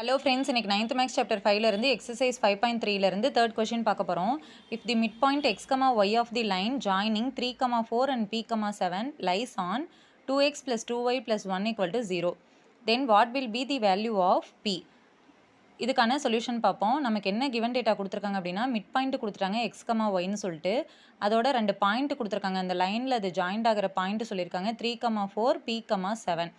Hello friends, இன்னைக்கு 9th Max chapter 5 இருந்து exercise 5.3 இருந்து third question பார்க்க போறோம். If the midpoint x, y of the line joining 3, 4 and p, 7 lies on 2x plus 2y plus 1 equal to 0, then what will be the value of p? இதுக்கான solution பார்ப்போம். நமக்கு என்ன given data கொடுத்துருக்காங்க அப்படின்னா mid point கொடுத்துட்டாங்க X ஒய்ன்னு சொல்லிட்டு அதோட 2 point கொடுத்துருக்காங்க. அந்த லைனில் அது ஜாயிண்ட் ஆகிற பாயிண்ட் சொல்லியிருக்காங்க 3, 4 p, 7.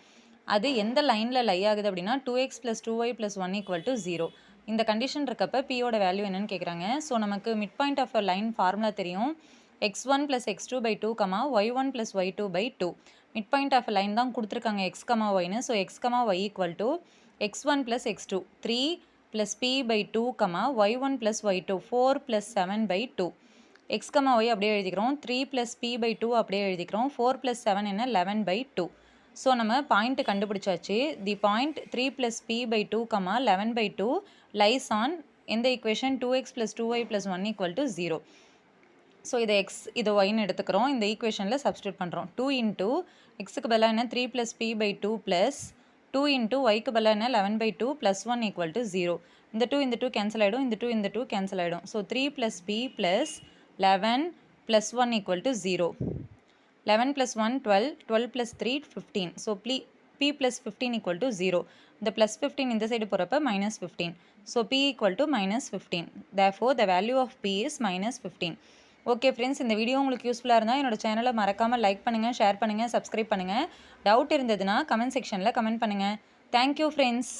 அது எந்த லைனில் லை ஆகுது அப்படின்னா 2x + 2y + 1 = 0. இந்த கண்டிஷன் இருக்கப்போ பியோட வேல்யூ என்னன்னு கேட்குறாங்க. ஸோ நமக்கு mid point of a line formula தெரியும். x1 + x2/2, y1 + y2/2. Mid point of a line தான் கொடுத்துருக்காங்க எக்ஸ் ஒய்ன்னு. So x, y = x1 + x2 3 + p/2, y1 + y2 4 + 7/2. x, y அப்படியே எழுதிக்கிறோம். 3 + p/2 அப்படியே எழுதிக்கிறோம். 4 + 7 என்ன 11/2. ஸோ நம்ம பாயிண்ட் கண்டுபிடிச்சாச்சு. The point 3 + p/2, 11/2 lies on எந்த ஈக்குவேஷன் 2x + 2y + 1 = 0. ஸோ இதை எக்ஸ் இதை ஒய்ன்னு எடுத்துக்கிறோம். இந்த ஈக்குவேஷனில் சப்ஸ்டியூட் பண்ணுறோம். 2 இன்ட்டு எக்ஸுக்கு பதிலாக என்ன 3 + p/2 ப்ளஸ் 2 இன்ட்டு ஒய்க்கு பதிலாக என்ன 11/2 + 1 = 0. இந்த 2 கேன்சல் ஆகிடும். இந்த 2 கேன்சல் ஆகிடும். So 3 + p + 11 + 1 = 0. 11 + 1 12, 12 + 3 15. So p + 15 = 0. இந்த ப்ளஸ் 15 இந்த சைடு போகிறப்ப -15. So p = -15. therefore the value of p is -15. Okay friends, இந்த வீடியோ உங்களுக்கு யூஸ்ஃபுல்லாக இருந்தால் என்னோட சேனலை மறக்காமல் லைக் பண்ணுங்கள், ஷேர் பண்ணுங்கள், சப்ஸ்கிரைப் பண்ணுங்கள். டவுட் இருந்ததுன்னா கமெண்ட் செக்ஷனில் கமெண்ட் பண்ணுங்கள். Thank you friends.